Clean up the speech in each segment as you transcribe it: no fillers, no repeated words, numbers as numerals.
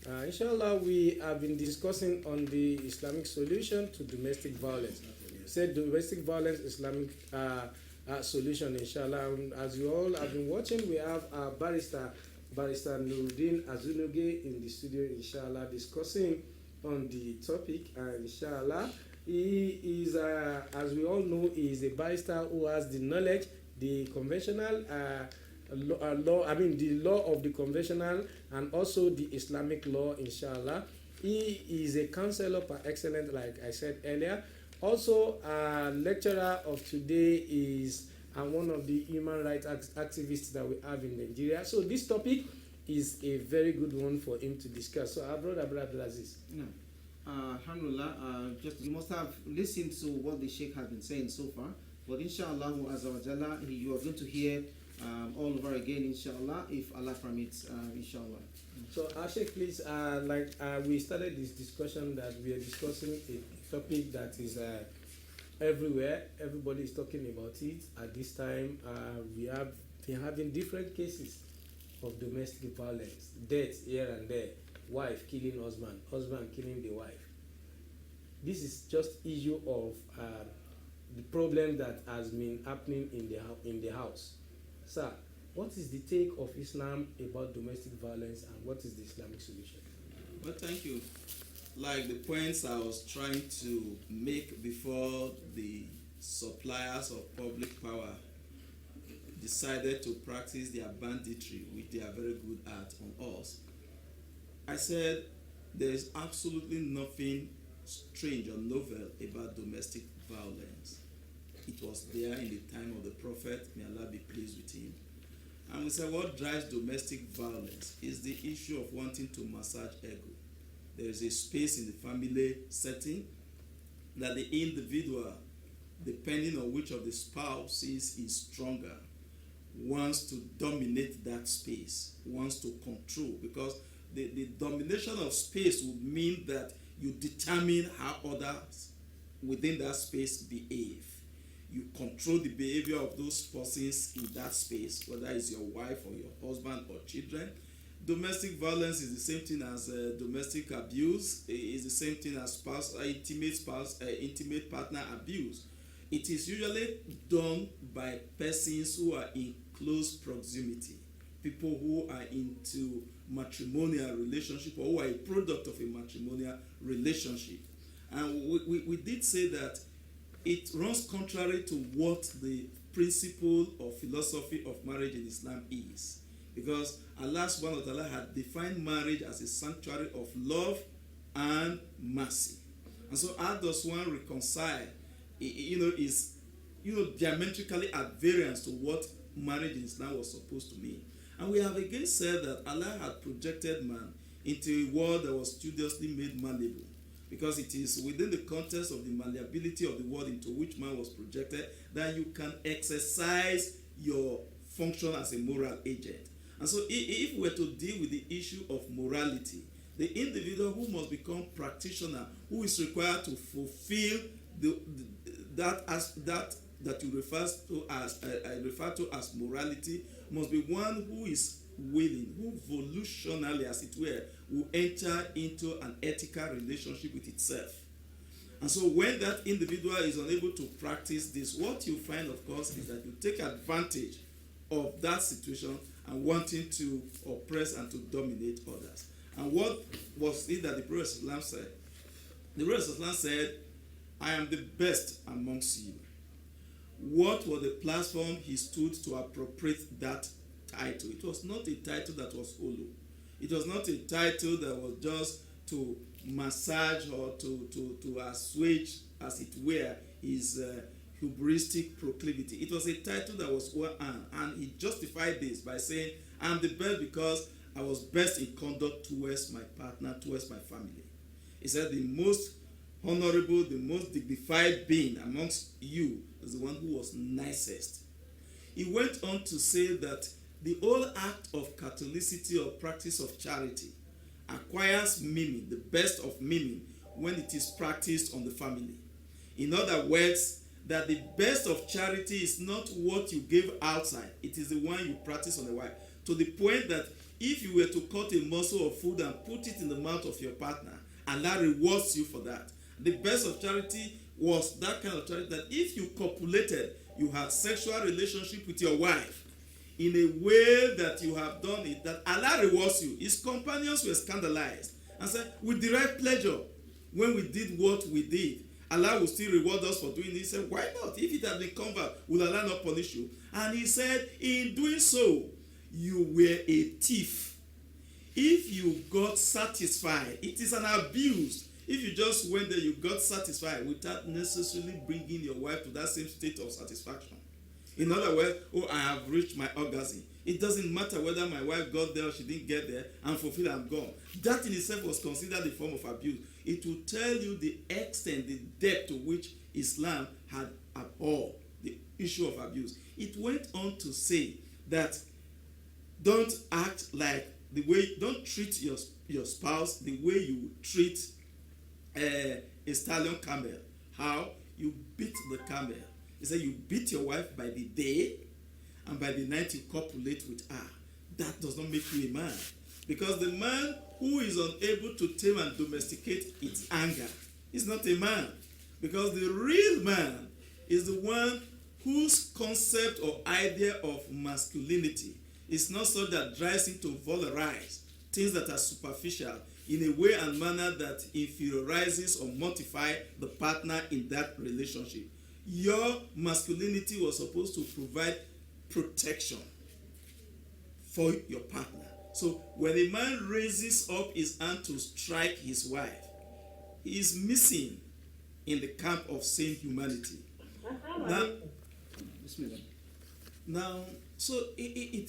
Inshallah, we have been discussing on the Islamic solution to domestic violence. Said domestic violence Islamic solution. Inshallah, as you all have been watching, we have barrister Nurudeen Asunogie in the studio. Inshallah, discussing on the topic. And inshallah, he is, as we all know, he is a barrister who has the knowledge, the conventional. Law, I mean the law of the conventional and also the Islamic law, inshallah. He is a counselor par excellence, like I said earlier. Also, lecturer of today is one of the human rights activists that we have in Nigeria. So this topic is a very good one for him to discuss. So our brother Abdulaziz. No. Alhamdulillah, just you must have listened to what the Sheikh has been saying so far. But inshallah, Azza wa Jalla, you are going to hear all over again, inshallah, if Allah permits, inshallah. So, Sheikh, please, we started this discussion that we are discussing a topic that is everywhere. Everybody is talking about it. At this time, we have been having different cases of domestic violence, deaths here and there, wife killing husband, husband killing the wife. This is just issue of the problem that has been happening in the house. Sir, what is the take of Islam about domestic violence and what is the Islamic solution? Well, thank you. Like the points I was trying to make before the suppliers of public power decided to practice their banditry, which they are very good at on us, I said there is absolutely nothing strange or novel about domestic violence. It was there in the time of the Prophet, may Allah be pleased with him. And we said what drives domestic violence is the issue of wanting to massage ego. There is a space in the family setting that the individual, depending on which of the spouses is stronger, wants to dominate that space, wants to control, because the domination of space would mean that you determine how others within that space behave. You control the behavior of those persons in that space, whether it's your wife or your husband or children. Domestic violence is the same thing as domestic abuse. It's the same thing as intimate partner abuse. It is usually done by persons who are in close proximity, people who are into matrimonial relationship or who are a product of a matrimonial relationship. And we did say that it runs contrary to what the principle or philosophy of marriage in Islam is. Because Allah subhanahu wa ta'ala had defined marriage as a sanctuary of love and mercy. And so how does one reconcile, is diametrically at variance to what marriage in Islam was supposed to mean. And we have again said that Allah had projected man into a world that was studiously made malleable, because it is within the context of the malleability of the world into which man was projected that you can exercise your function as a moral agent. And so if we were to deal with the issue of morality, the individual who must become practitioner, who is required to fulfill that you refer to as morality, must be one who is willing, who volitionally, as it were, will enter into an ethical relationship with itself. And so when that individual is unable to practice this, what you find, of course, is that you take advantage of that situation and wanting to oppress and to dominate others. And what was it that the Prophet ﷺ said? The Prophet ﷺ said, I am the best amongst you. What was the platform he stood to appropriate that title? It was not a title that was hollow. It was not a title that was just to massage or to assuage, as it were, his hubristic proclivity. It was a title that was well-earned, and he justified this by saying, I'm the best because I was best in conduct towards my partner, towards my family. He said the most honorable, the most dignified being amongst you is the one who was nicest. He went on to say that the whole act of Catholicity or practice of charity acquires meaning, the best of meaning, when it is practiced on the family. In other words, that the best of charity is not what you give outside, it is the one you practice on the wife. To the point that if you were to cut a morsel of food and put it in the mouth of your partner, Allah rewards you for that. The best of charity was that kind of charity that if you copulated, you had sexual relationship with your wife in a way that you have done it, that Allah rewards you. His companions were scandalized and said, we derive pleasure when we did what we did. Allah will still reward us for doing it. He said, why not? If it had been covered, will Allah not punish you? And he said, in doing so, you were a thief. If you got satisfied, it is an abuse. If you just went there, you got satisfied without necessarily bringing your wife to that same state of satisfaction. In other words, oh, I have reached my orgasm. It doesn't matter whether my wife got there or she didn't get there, I'm fulfilled, I'm gone. That in itself was considered a form of abuse. It will tell you the extent, the depth to which Islam had abhorred the issue of abuse. It went on to say that don't act like the way, don't treat your spouse the way you treat a stallion camel. How? You beat the camel. He said you beat your wife by the day, and by the night you copulate with her. That does not make you a man. Because the man who is unable to tame and domesticate its anger is not a man. Because the real man is the one whose concept or idea of masculinity is not so that drives him to vulgarize things that are superficial in a way and manner that inferiorizes or mortifies the partner in that relationship. Your masculinity was supposed to provide protection for your partner. So when a man raises up his hand to strike his wife, he is missing in the camp of sane humanity. Now, so you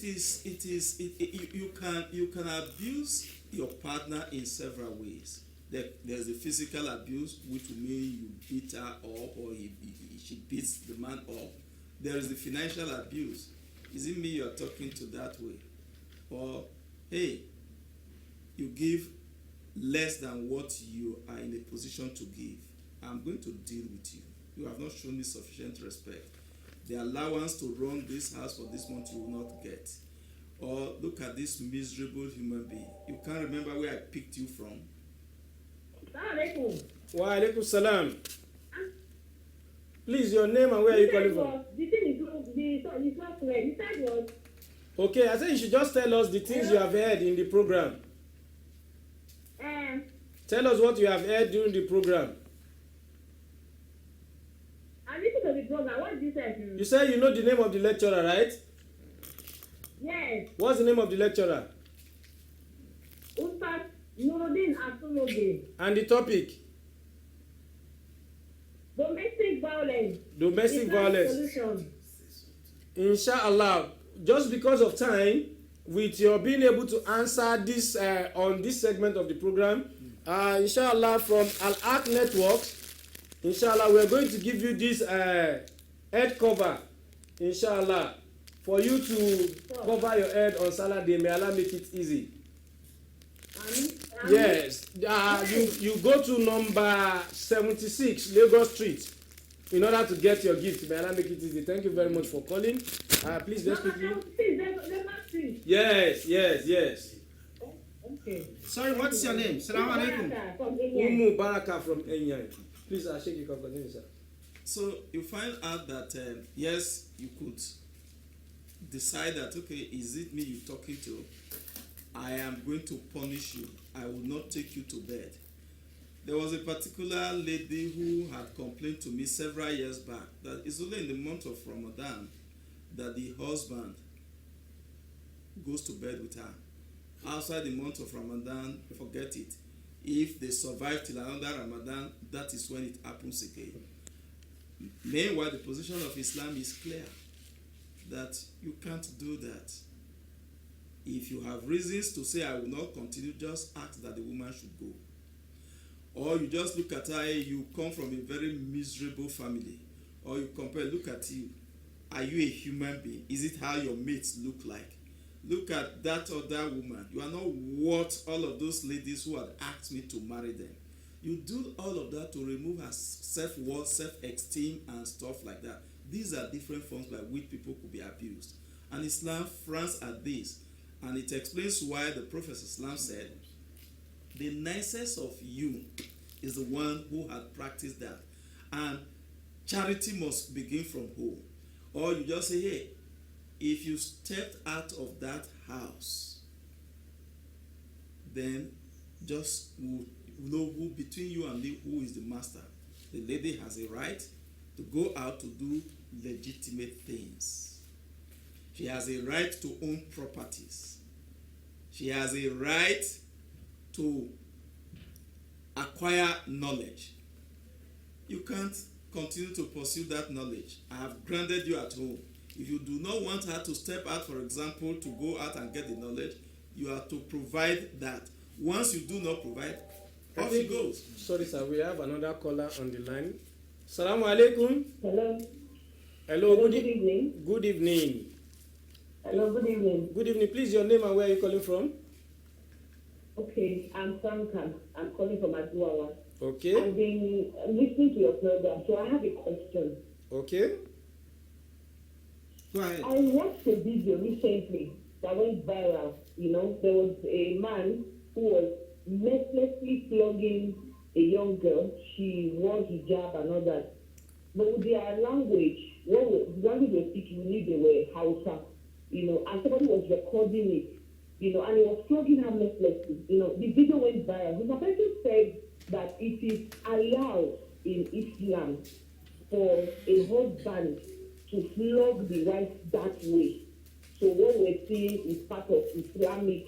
can abuse your partner in several ways. There's the physical abuse, which will mean you beat her up or she beats the man up. There is the financial abuse. Is it me you're talking to that way? Or, hey, you give less than what you are in a position to give. I'm going to deal with you. You have not shown me sufficient respect. The allowance to run this house for this month you will not get. Or look at this miserable human being. You can't remember where I picked you from. Wa alaikum salam. Please, your name and where are you calling from? The thing is not clear. You said what? Okay, I said you should just tell us the things you have heard in the program. Tell us what you have heard during the program. I listened to the program. What did you say? You said you know the name of the lecturer, right? Yes. What's the name of the lecturer? Ustaz Nurudeen Asunogie. And the topic? Domestic violence. Domestic violence. Solution. Inshallah, just because of time, with your being able to answer this on this segment of the program, inshallah, from Al-haqq Networks, inshallah, we are going to give you this head cover, inshallah, for you to cover your head on Saturday. May Allah make it easy. Yes, you go to number 76 Lagos Street in order to get your gift. May Allah make it easy. Thank you very much for calling. Please let's quickly. Yes. Okay. Sorry, what's your name? Salaam alaikum. Umu Baraka from Enyai. Please, Sheikh, you can continue, sir. So you find out that yes, you could decide that, okay, is it me you're talking to? I am going to punish you. I will not take you to bed. There was a particular lady who had complained to me several years back that it's only in the month of Ramadan that the husband goes to bed with her. Outside the month of Ramadan, forget it. If they survive till another Ramadan, that is when it happens again. Meanwhile, the position of Islam is clear that you can't do that. If you have reasons to say I will not continue, just ask that the woman should go. Or you just look at her, you come from a very miserable family. Or you compare, look at you. Are you a human being? Is it how your mates look like? Look at that other woman. You are not worth all of those ladies who had asked me to marry them. You do all of that to remove her self-worth, self-esteem, and stuff like that. These are different forms by which people could be abused. And Islam frowns at this. And it explains why the Prophet Islam said, the nicest of you is the one who had practiced that. And charity must begin from home. Or you just say, hey, if you stepped out of that house, then just know who between you and me who is the master. The lady has a right to go out to do legitimate things. She has a right to own properties. She has a right to acquire knowledge. You can't continue to pursue that knowledge. I have granted you at home. If you do not want her to step out, for example, to go out and get the knowledge, you are to provide that. Once you do not provide, off she goes. Sorry, sir, we have another caller on the line. Assalamu alaikum. Hello. Hello, Good evening. Good evening. Hello, good evening. Good evening. Please, your name and where are you calling from? Okay, I'm Franca. I'm calling from Aduawa. Okay. I've been listening to your program, so I have a question. Okay. Go ahead. I watched a video recently that went viral. You know, there was a man who was mercilessly flogging a young girl. She wore hijab and all that. But with their language, the language they speak, you knew they were Hausa, you know, and somebody was recording it, you know, and he was flogging her mercilessly. You know, the video went viral. The person said that it is allowed in Islam for a husband to flog the wife that way. So what we're seeing is part of Islamic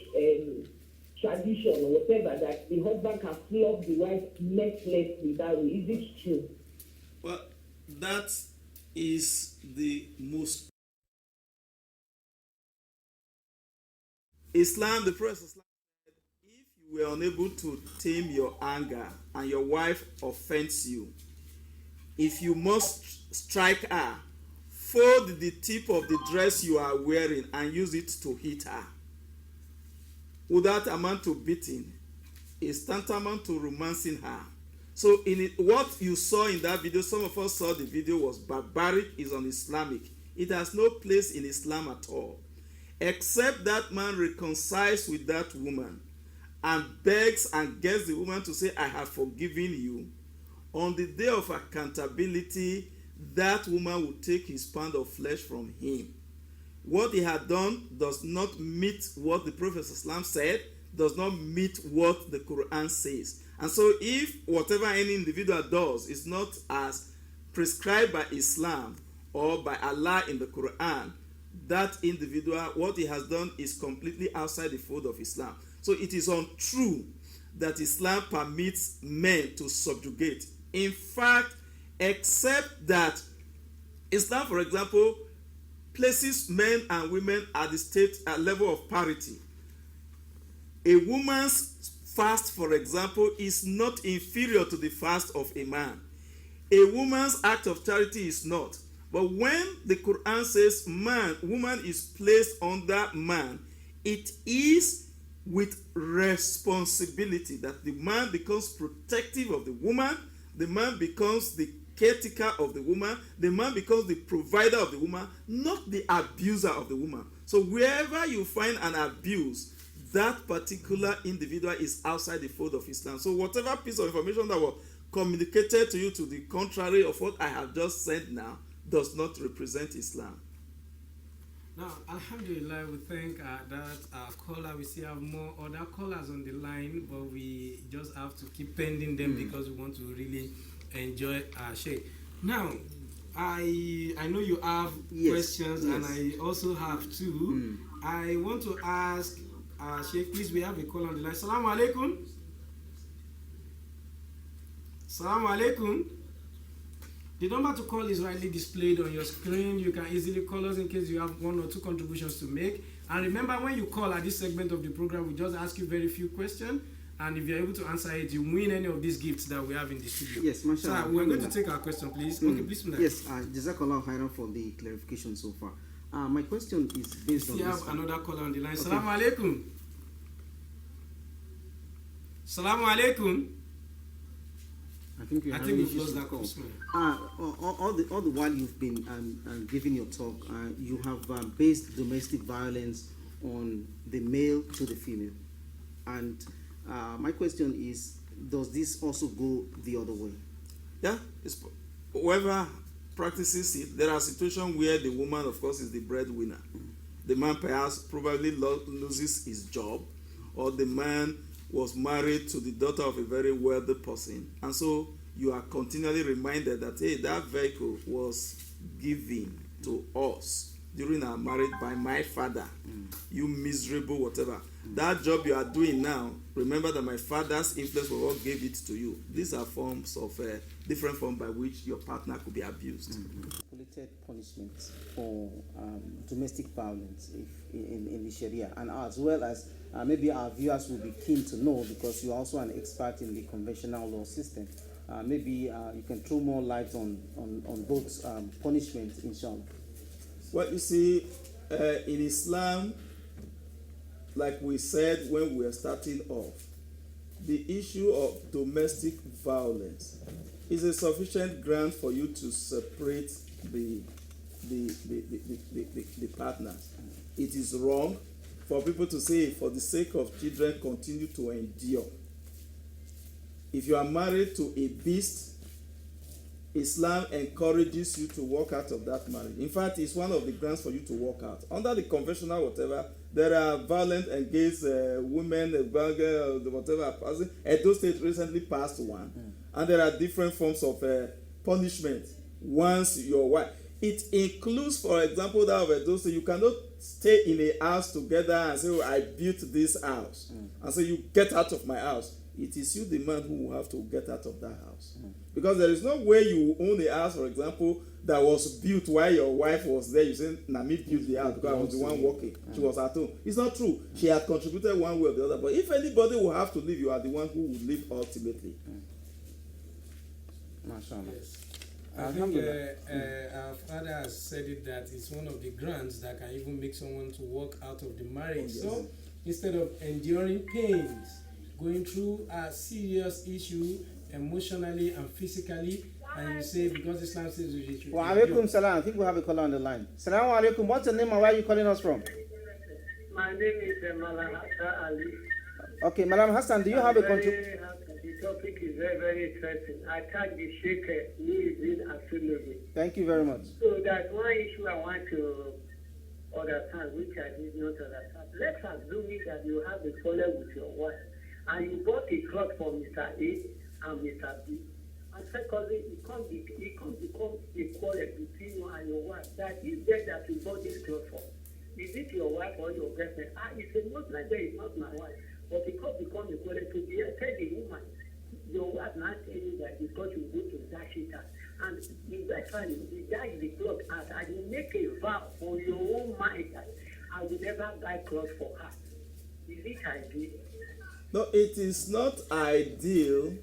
tradition or whatever, that the husband can flog the wife mercilessly that way. Is it true? Well, that is the most Islam, the Prophet Islam said, if you were unable to tame your anger and your wife offends you, if you must strike her, fold the tip of the dress you are wearing and use it to hit her. Would that amount to beating? Is tantamount to romancing her. So in it, what you saw in that video, some of us saw the video was barbaric, is un-Islamic. It has no place in Islam at all. Except that man reconciles with that woman and begs and gets the woman to say, I have forgiven you. On the day of accountability, that woman will take his pound of flesh from him. What he had done does not meet what the Prophet Islam said, does not meet what the Quran says. And so if whatever any individual does is not as prescribed by Islam or by Allah in the Quran, that individual, what he has done is completely outside the fold of Islam. So it is untrue that Islam permits men to subjugate. In fact, except that Islam, for example, places men and women at the state at level of parity. A woman's fast, for example, is not inferior to the fast of a man. A woman's act of charity is not. But when the Quran says woman is placed under man, it is with responsibility that the man becomes protective of the woman, the man becomes the caretaker of the woman, the man becomes the provider of the woman, not the abuser of the woman. So wherever you find an abuse, that particular individual is outside the fold of Islam. So whatever piece of information that was communicated to you to the contrary of what I have just said now does not represent Islam. Now, Alhamdulillah, we thank that caller. We still have more other callers on the line, but we just have to keep pending them because we want to really enjoy our Sheikh. Now, I know you have questions, and I also have two. I want to ask Sheikh, please, we have a call on the line. Assalamu alaikum. Assalamu alaikum. The number to call is rightly displayed on your screen. You can easily call us in case you have one or two contributions to make. And remember, when you call at this segment of the program, we just ask you very few questions. And if you're able to answer it, you win any of these gifts that we have in the studio. Yes, mashallah. So we're going to take our question, please. Okay, please. Yes, Jazakallah khairan for the clarification so far. My question is based on this. We have another caller on the line. Assalamu alaikum. Assalamu alaikum. I think we've lost that call. All the while you've been giving your talk, you have based domestic violence on the male to the female. And my question is, does this also go the other way? Yeah, whoever practices it, there are situations where the woman, of course, is the breadwinner. The man perhaps probably loses his job, or the man was married to the daughter of a very wealthy person. And so you are continually reminded that, hey, that vehicle was given to us during our marriage by my father. You miserable whatever. That job you are doing now, remember that my father's influence was what gave it to you. These are forms of different forms by which your partner could be abused. Calculated punishments for domestic violence in the Sharia, and as well as maybe our viewers will be keen to know, because you're also an expert in the conventional law system. Maybe you can throw more light on both punishments, inshallah. Well, you see, in Islam, like we said when we were starting off, the issue of domestic violence is a sufficient ground for you to separate the partners. It is wrong for people to say, for the sake of children, continue to endure. If you are married to a beast, Islam encourages you to walk out of that marriage. In fact, it's one of the grounds for you to walk out. Under the conventional whatever, there are violent against women, whatever. Edo State recently passed one. And there are different forms of punishment once your wife. It includes, for example, that of Edo State. You cannot stay in a house together and say, oh, I built this house. And so you get out of my house. It is you, the man, who will have to get out of that house. Because there is no way you own a house, for example, that was built while your wife was there. You say, Nami built the house because I was the one working. She was at home. It's not true. She had contributed one way or the other. But if anybody will have to leave, you are the one who will leave ultimately. MashaAllah. Yes. I think our father has said it, that it's one of the grounds that can even make someone to walk out of the marriage. So instead of enduring pains, going through a serious issue emotionally and physically, and you say, because Islam says you should. Wa alaikum salam. I think we have a caller on the line. Salaam alaikum. What's your name and where are you calling us from? My name is Malam Hassan Ali. Okay, Malam Hassan, do you have a contribution? The topic is very, very interesting. I thank the Sheikh Nurudeen Asunogie. Thank you very much. So there's one issue I want to understand, which I did not understand. Let's assume that you have a quarrel with your wife, and you bought a cloth for Mr. A and Mr. B. And secondly, it can't become a quarrel between you and your wife. That is there that you bought this cloth for. Is it your wife or your girlfriend? It's a Muslim, it's not my wife. But it can't become a quarrel to be tell the woman. Your wife not telling you that because you go to dash it out. And eventually, you dash the cloth out, and you make a vow for your own mind that I will never buy clothes for her. Is it ideal? No, it is not ideal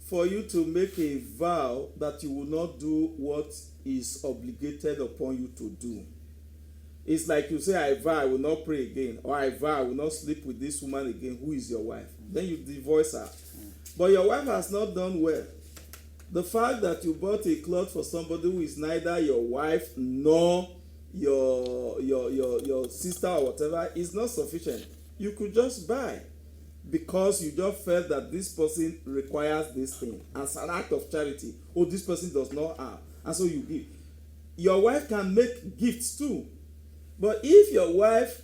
for you to make a vow that you will not do what is obligated upon you to do. It's like you say, I vow I will not pray again, or I vow I will not sleep with this woman again, who is your wife. Then you divorce her. But your wife has not done well. The fact that you bought a cloth for somebody who is neither your wife nor your sister or whatever is not sufficient. You could just buy, because you just felt that this person requires this thing as an act of charity. Oh, this person does not have, and so you give. Your wife can make gifts too, but if your wife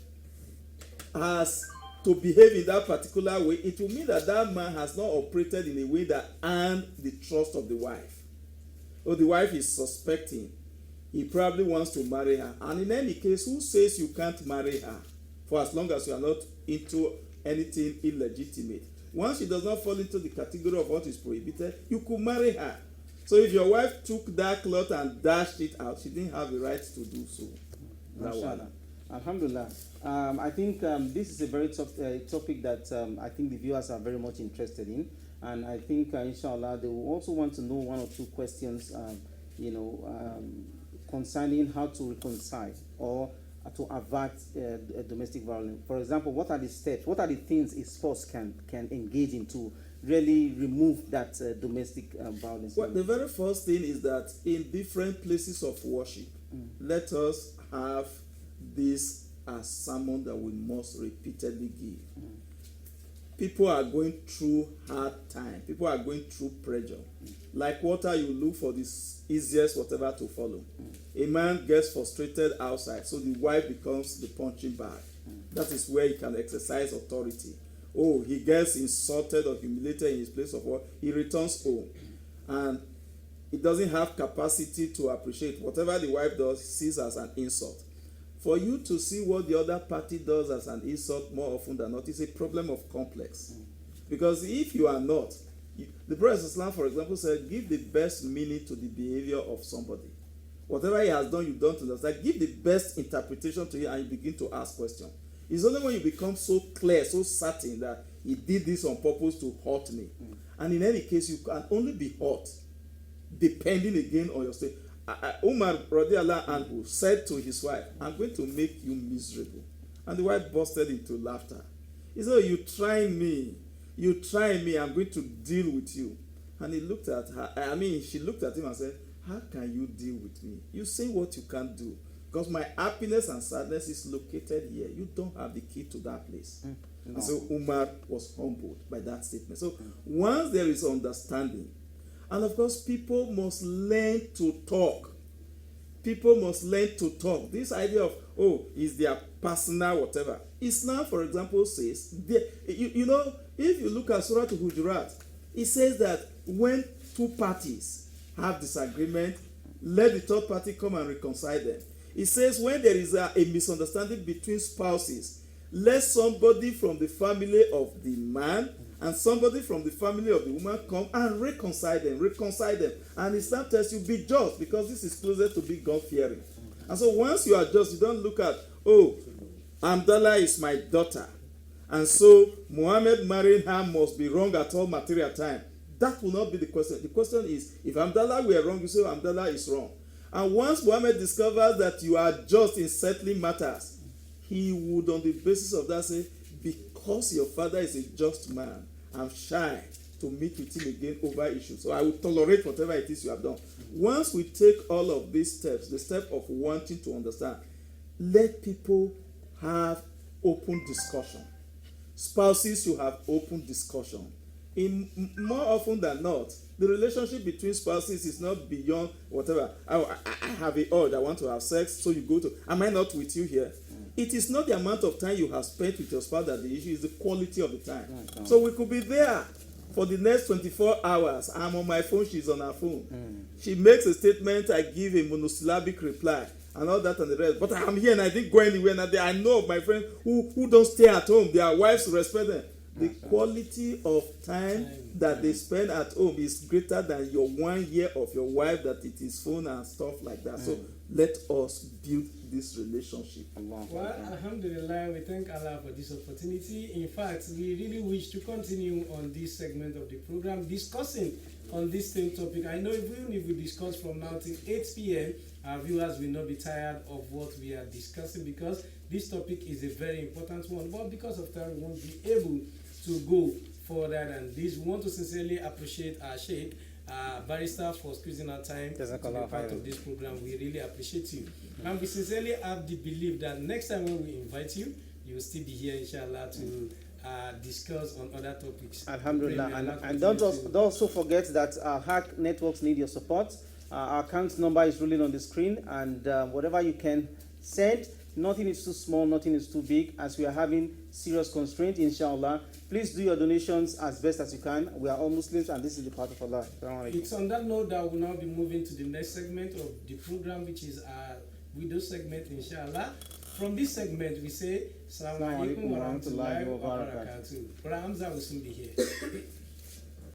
has to behave in that particular way, it will mean that that man has not operated in a way that earned the trust of the wife. Or the wife is suspecting he probably wants to marry her, and in any case, who says you can't marry her for as long as you are not into anything illegitimate? Once she does not fall into the category of what is prohibited, you could marry her. So if your wife took that cloth and dashed it out, she didn't have the right to do so. Alhamdulillah. I think this is a very topic that I think the viewers are very much interested in, and I think inshallah they will also want to know one or two questions concerning how to reconcile or to avert domestic violence. For example, what are the steps, what are the things a spouse can engage in to really remove that domestic violence? Well, the very first thing is that in different places of worship, let us have this are sermons that we must repeatedly give. People are going through hard time. People are going through pressure. Like water, you look for the easiest whatever to follow. A man gets frustrated outside, so the wife becomes the punching bag. That is where he can exercise authority. Oh, he gets insulted or humiliated in his place of work. He returns home, and he doesn't have capacity to appreciate whatever the wife does, sees as an insult. For you to see what the other party does as an insult more often than not is a problem of complex. Because if you are not, the Prophet Islam, for example, said, give the best meaning to the behavior of somebody. Whatever he has done, you don't understand. Give the best interpretation to it, and you begin to ask questions. It's only when you become so clear, so certain that he did this on purpose to hurt me. And in any case, you can only be hurt depending again on your state. Umar radiallahu anhu said to his wife, I'm going to make you miserable. And the wife busted into laughter. He said, you try me, I'm going to deal with you. And he looked at her, she looked at him and said, how can you deal with me? You say what you can't do. Because my happiness and sadness is located here. You don't have the key to that place. No. And so Umar was humbled by that statement. So once there is understanding, and of course, people must learn to talk. People must learn to talk. This idea of, is their personal whatever. Islam, for example, says, if you look at Surah Al-Hujurat, it says that when two parties have disagreement, let the third party come and reconcile them. It says when there is a misunderstanding between spouses, let somebody from the family of the man and somebody from the family of the woman come and reconcile them. And Islam tells you, be just, because this is closer to be God-fearing. And so once you are just, you don't look at, Amdallah is my daughter, and so Muhammad marrying her must be wrong at all material time. That will not be the question. The question is, if Amdallah were wrong, you say Amdallah is wrong. And once Muhammad discovers that you are just in settling matters, he would, on the basis of that, say, because your father is a just man, I'm shy to meet with him again over issues. So I will tolerate whatever it is you have done. Once we take all of these steps, the step of wanting to understand, let people have open discussion. Spouses should have open discussion. More often than not, the relationship between spouses is not beyond whatever. I have a urge, I want to have sex, so you go to, am I not with you here? It is not the amount of time you have spent with your spouse that the issue is, the quality of the time. So we could be there for the next 24 hours. I'm on my phone, she's on her phone. She makes a statement, I give a monosyllabic reply, and all that and the rest. But I'm here and I didn't go anywhere. And I know of my friends who don't stay at home. Their wives respect them. The quality of time that they spend at home is greater than your 1 year of your wife that it is phone and stuff like that. So let us build this relationship. Well, alhamdulillah, we thank Allah for this opportunity. In fact, we really wish to continue on this segment of the program discussing on this same topic. I know even if we discuss from now till 8 p.m., our viewers will not be tired of what we are discussing, because this topic is a very important one. But because of time, we won't be able to go further than this. We want to sincerely appreciate our Sheikh, Barrister, for squeezing our time to be part of this program. We really appreciate you. And we sincerely have the belief that next time when we invite you, you will still be here, inshallah, to discuss on other topics. Alhamdulillah. And don't also forget that Al-haqq networks need your support. Our account number is rolling on the screen, and whatever you can send, nothing is too small, nothing is too big, as we are having serious constraint, inshallah. Please do your donations as best as you can. We are all Muslims, and this is the part of Allah. It's on that note that we'll now be moving to the next segment of the program, which is our widow segment, inshallah. From this segment, we say, Assalamu alaikum wa rahmatullahi wa barakatuh. Brother Hamza will soon be here.